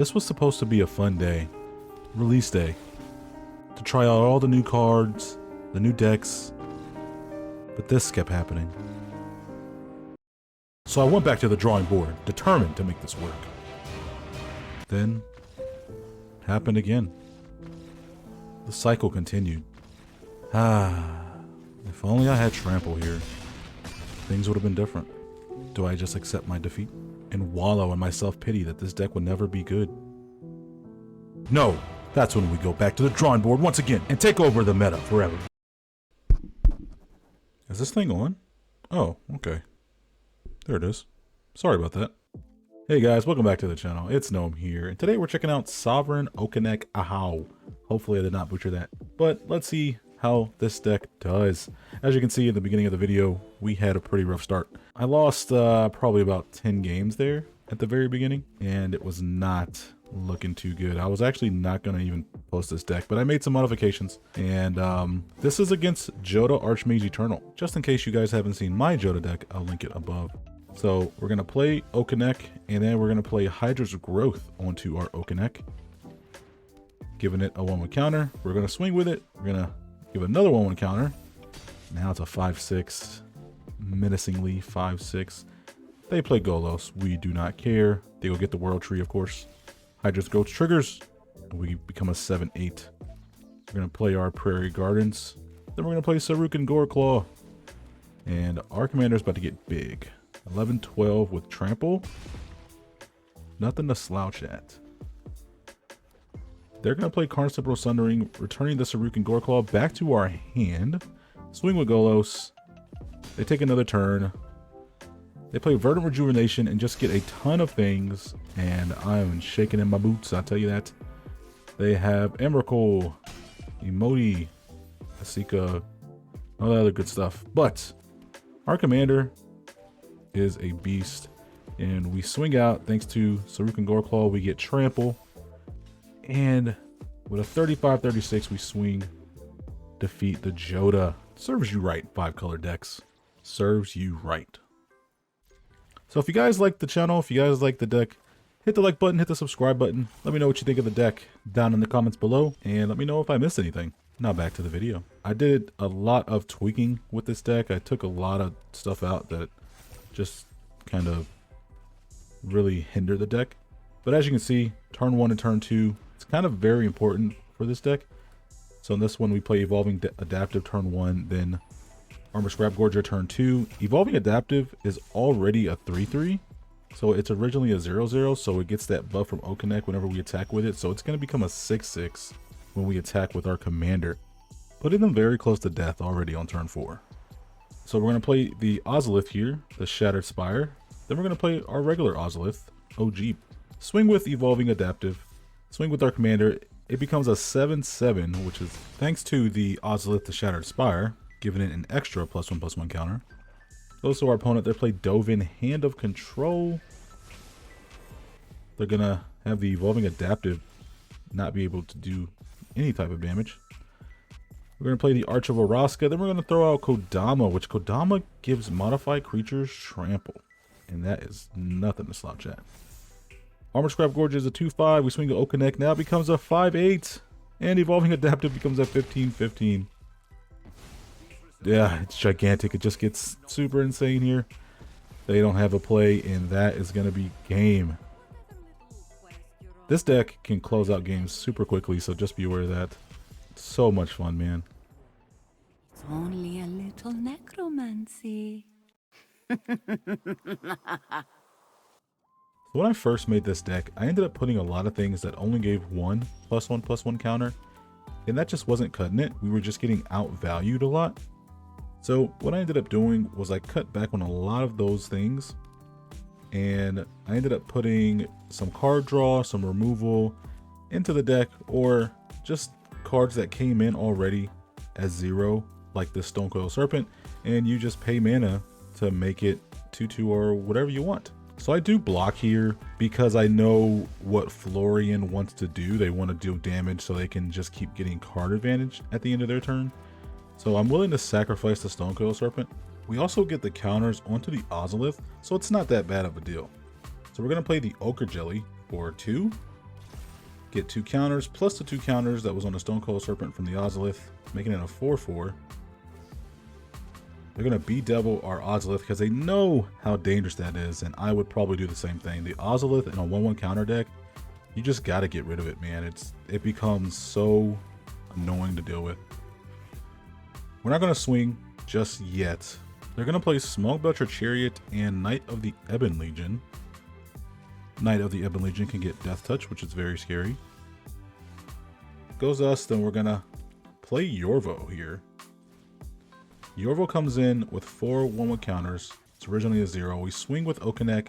This was supposed to be a fun day, release day, to try out all the new cards, the new decks, but this kept happening. So I went back to the drawing board, determined to make this work. Then, happened again. The cycle continued. If only I had Trample here, things would have been different. Do I just accept my defeat and wallow in my self-pity that this deck would never be good? No, that's when we go back to the drawing board once again and take over the meta forever. Is this thing on? Oh, okay. There it is. Sorry about that. Hey guys, welcome back to the channel. It's Gnome here, and today we're checking out Sovereign Okinec Ahau. Hopefully I did not butcher that, but let's see how this deck does. As you can see in the beginning of the video, we had a pretty rough start. I lost probably about 10 games there at the very beginning, and it was not looking too good. I was actually not going to even post this deck, but I made some modifications, and this is against Joda Archmage Eternal. Just in case you guys haven't seen my Joda deck, I'll link it above. So we're going to play Okinec, and then we're going to play Hydra's Growth onto our Okinec, giving it a 1/1 counter. We're going to swing with it. We're going to give another 1/1 counter. Now it's a 5/6, menacingly 5/6. They play Golos. We do not care. They go get the World Tree, of course. Hydra's Growth triggers, and we become a 7/8. We're going to play our Prairie Gardens. Then we're going to play Sarukan Goreclaw. And our commander's about to get big. 11-12 with Trample. Nothing to slouch at. They're going to play Carnivore Sundering, returning the Sarukan Goreclaw back to our hand. Swing with Golos. They take another turn. They play Verdant Rejuvenation and just get a ton of things. And I'm shaking in my boots, I'll tell you that. They have Emrakul, Emoti, Asika, all that other good stuff. But our commander is a beast. And we swing out thanks to Sarukan Goreclaw. We get Trample. And with a 35-36, we swing, defeat the Joda. Serves you right, 5-color decks. Serves you right. So if you guys like the channel, if you guys like the deck, hit the like button, hit the subscribe button. Let me know what you think of the deck down in the comments below, and let me know if I missed anything. Now back to the video. I did a lot of tweaking with this deck. I took a lot of stuff out that just kind of really hindered the deck. But as you can see, turn 1 and turn 2, it's kind of very important for this deck. So in this one, we play Evolving Adaptive turn 1, then Armor Scrap Gorger turn 2. Evolving Adaptive is already a 3/3, so it's originally a 0/0, so it gets that buff from Okinec whenever we attack with it. So it's going to become a 6/6 when we attack with our commander, putting them very close to death already on turn 4. So we're going to play the Ozolith here, the Shattered Spire. Then we're going to play our regular Ozolith, OG. Swing with Evolving Adaptive. Swing with our commander. It becomes a 7/7, which is thanks to the Ozolith, the Shattered Spire, giving it an extra +1/+1 counter. Goes to our opponent. They play Dovin, Hand of Control. They're going to have the Evolving Adaptive not be able to do any type of damage. We're going to play the Arch of Oraska. Then we're going to throw out Kodama, which Kodama gives modified creatures Trample. And that is nothing to slouch at. Armor Scrap Gorge is a 2/5. We swing to Okinec. Now it becomes a 5/8. And Evolving Adaptive becomes a 15/15. Yeah, it's gigantic. It just gets super insane here. They don't have a play, and that is going to be game. This deck can close out games super quickly, so just be aware of that. It's so much fun, man. It's only a little necromancy. So when I first made this deck, I ended up putting a lot of things that only gave one +1/+1 counter, and that just wasn't cutting it. We were just getting outvalued a lot. So what I ended up doing was I cut back on a lot of those things, and I ended up putting some card draw, some removal into the deck, or just cards that came in already as 0, like this Stonecoil Serpent, and you just pay mana to make it 2/2 or whatever you want. So I do block here because I know what Florian wants to do. They want to do damage so they can just keep getting card advantage at the end of their turn. So I'm willing to sacrifice the Stonecoil Serpent. We also get the counters onto the Ozolith, so it's not that bad of a deal. So we're going to play the Ochre Jelly for 2. Get 2 counters plus the 2 counters that was on the Stone Cold Serpent from the Ozolith, making it a 4/4. They're going to B-double our Ozolith because they know how dangerous that is, and I would probably do the same thing. The Ozolith in a 1/1 counter deck, you just got to get rid of it, man. It becomes so annoying to deal with. We're not going to swing just yet. They're going to play Smoke Belcher Chariot and Knight of the Ebon Legion. Knight of the Ebon Legion can get Death Touch, which is very scary. Goes us, then we're going to play Yorvo here. Yorvo comes in with 4 1/1 counters. It's originally a 0. We swing with Okinec.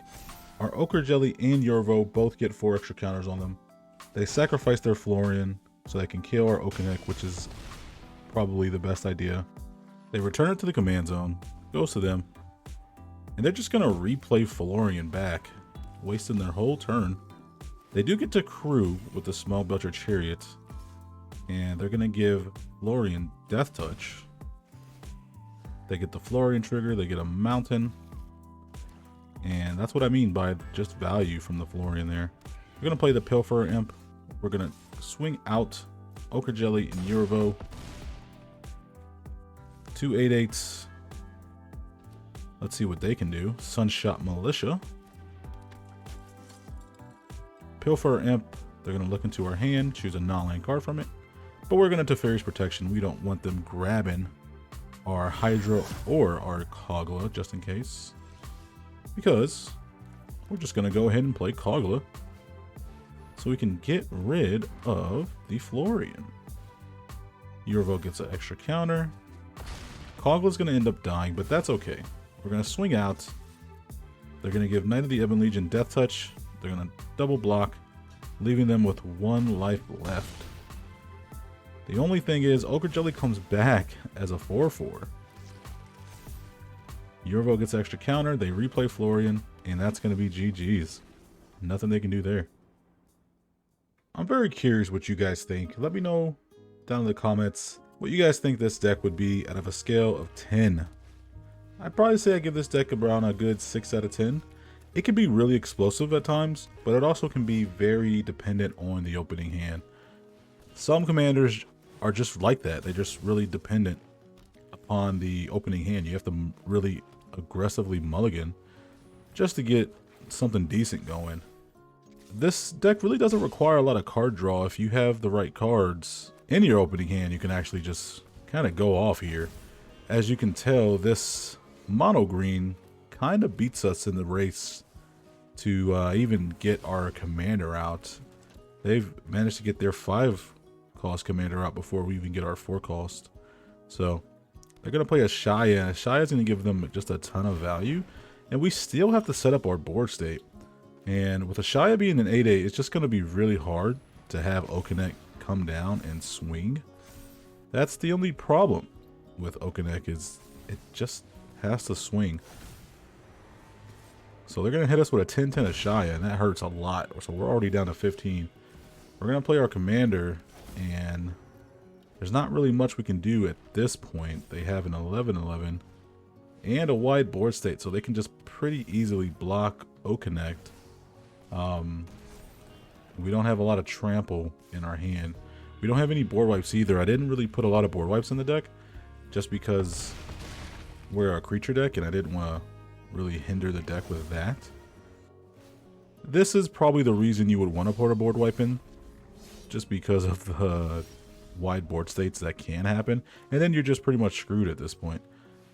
Our Ochre Jelly and Yorvo both get 4 extra counters on them. They sacrifice their Florian so they can kill our Okinec, which is probably the best idea. They return it to the command zone. Goes to them. And they're just going to replay Florian back, wasting their whole turn. They do get to crew with the Small Belcher Chariot. And they're going to give Florian Death Touch. They get the Florian trigger, they get a mountain. And that's what I mean by just value from the Florian there. We're going to play the Pilfer Imp. We're going to swing out Ochre Jelly and Yorvo. 2 8/8s. Let's see what they can do. Sunshot Militia. Pilfer Imp. They're going to look into our hand, choose a non-land card from it. But we're going to Teferi's Protection. We don't want them grabbing our Hydra or our Kogla, just in case. Because we're just going to go ahead and play Kogla so we can get rid of the Florian. Yorvo gets an extra counter. Kogla's going to end up dying, but that's okay. We're going to swing out. They're going to give Knight of the Ebon Legion Death Touch. They're going to double block, leaving them with 1 life left. The only thing is, Ochre Jelly comes back as a 4/4. Yorvo gets extra counter, they replay Florian, and that's going to be GG's. Nothing they can do there. I'm very curious what you guys think. Let me know down in the comments what you guys think this deck would be out of a scale of 10. I'd probably say I give this deck around a good 6 out of 10. It can be really explosive at times, but it also can be very dependent on the opening hand. Some commanders are just like that. They're just really dependent upon the opening hand. You have to really aggressively mulligan just to get something decent going. This deck really doesn't require a lot of card draw. If you have the right cards in your opening hand, you can actually just kind of go off here. As you can tell, this mono green kind of beats us in the race to even get our commander out. They've managed to get their 5 cost commander out before we even get our 4 cost. So they're going to play a Shia. Shia is going to give them just a ton of value. And we still have to set up our board state. And with a Shia being an 8/8, it's just going to be really hard to have Okinec come down and swing. That's the only problem with Okinec, is it just has to swing. So they're going to hit us with a 10/10 of Shia, and that hurts a lot. So we're already down to 15. We're going to play our commander, and there's not really much we can do at this point. They have an 11/11 and a wide board state, so they can just pretty easily block Okinec. We don't have a lot of trample in our hand. We don't have any board wipes either. I didn't really put a lot of board wipes in the deck just because we're a creature deck and I didn't want to really hinder the deck with that. This is probably the reason you would want to put a board wipe in, just because of the wide board states that can happen, and then you're just pretty much screwed at this point.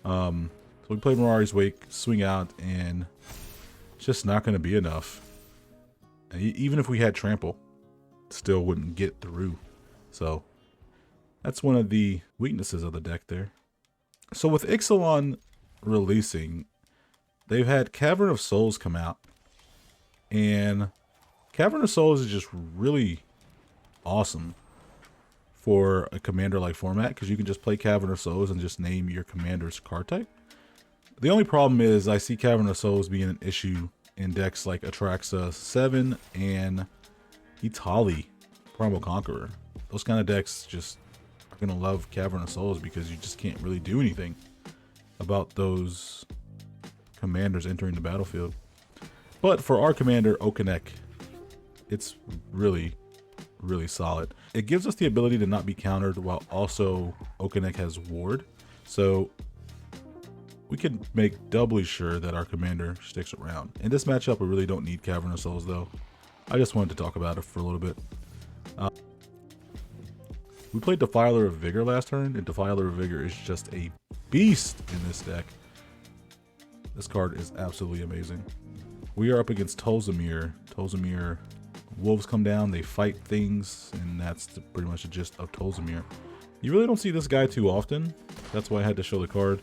So we play Mirari's Wake, swing out, and it's just not going to be enough. Even if we had trample, still wouldn't get through. So that's one of the weaknesses of the deck there. So with Ixalan releasing, they've had Cavern of Souls come out, and Cavern of Souls is just really awesome for a commander-like format, because you can just play Cavern of Souls and just name your commander's card type. The only problem is I see Cavern of Souls being an issue in decks like Atraxa 7 and Itali, Primal Conqueror. Those kind of decks just are going to love Cavern of Souls because you just can't really do anything about those commanders entering the battlefield. But for our commander, Okinec, it's really really solid. It gives us the ability to not be countered while also Okinec has ward. So we can make doubly sure that our commander sticks around. In this matchup, we really don't need Cavern of Souls though. I just wanted to talk about it for a little bit. We played Defiler of Vigor last turn, and Defiler of Vigor is just a beast in this deck. This card is absolutely amazing. We are up against Tolzamir. Tolzamir, wolves come down, they fight things, and that's pretty much the gist of Tolzamir. You really don't see this guy too often. That's why I had to show the card.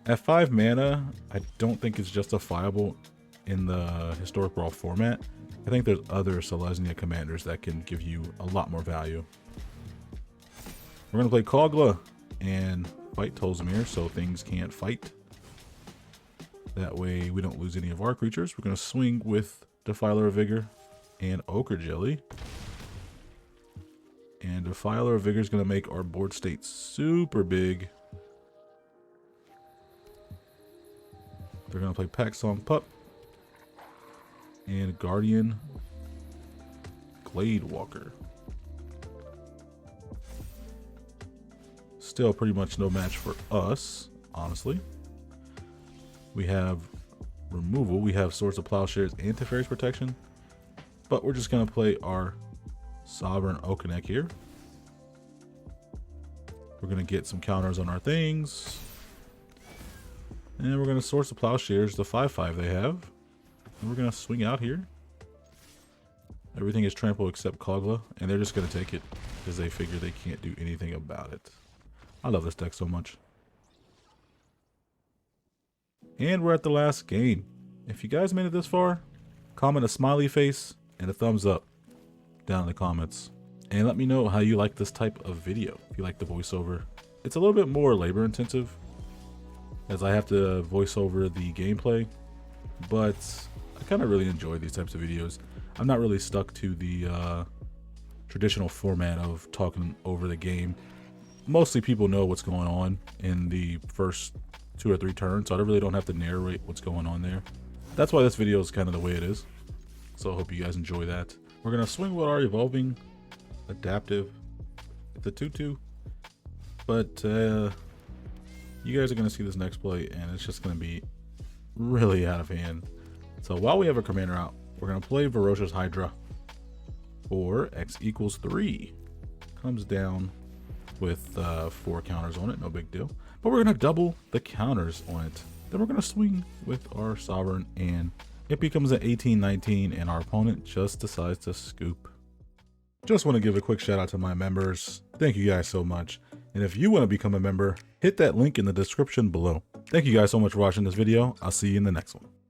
At 5 mana, I don't think it's justifiable in the Historic Brawl format. I think there's other Selesnya commanders that can give you a lot more value. We're going to play Kogla and fight Tolzamir so things can't fight. That way we don't lose any of our creatures. We're going to swing with Defiler of Vigor and Ochre Jelly. And Defiler of Vigor is going to make our board state super big. They're going to play Pack Song Pup and Guardian Glade Walker. Still pretty much no match for us, honestly. We have removal. We have Swords of Plowshares and Teferi's Protection. But we're just going to play our Sovereign Okinec here. We're going to get some counters on our things. And we're going to Swords of Plowshares, the 5/5 they have. And we're going to swing out here. Everything is trample except Kogla. And they're just going to take it because they figure they can't do anything about it. I love this deck so much. And we're at the last game. If you guys made it this far, comment a smiley face and a thumbs up down in the comments. And let me know how you like this type of video. If you like the voiceover. It's a little bit more labor intensive, as I have to voice over the gameplay, but I kind of really enjoy these types of videos. I'm not really stuck to the traditional format of talking over the game. Mostly people know what's going on in the first 2 or 3 turns, so I really don't have to narrate what's going on there. That's why this video is kind of the way it is. So I hope you guys enjoy that. We're going to swing with our Evolving Adaptive. It's a 2/2, but you guys are going to see this next play, and it's just going to be really out of hand. So while we have a commander out, we're going to play Ferocious Hydra for X = 3. Comes down with 4 counters on it, no big deal. But we're going to double the counters on it. Then we're going to swing with our Sovereign, and it becomes an 18-19, and our opponent just decides to scoop. Just want to give a quick shout out to my members. Thank you guys so much. And if you want to become a member, hit that link in the description below. Thank you guys so much for watching this video. I'll see you in the next one.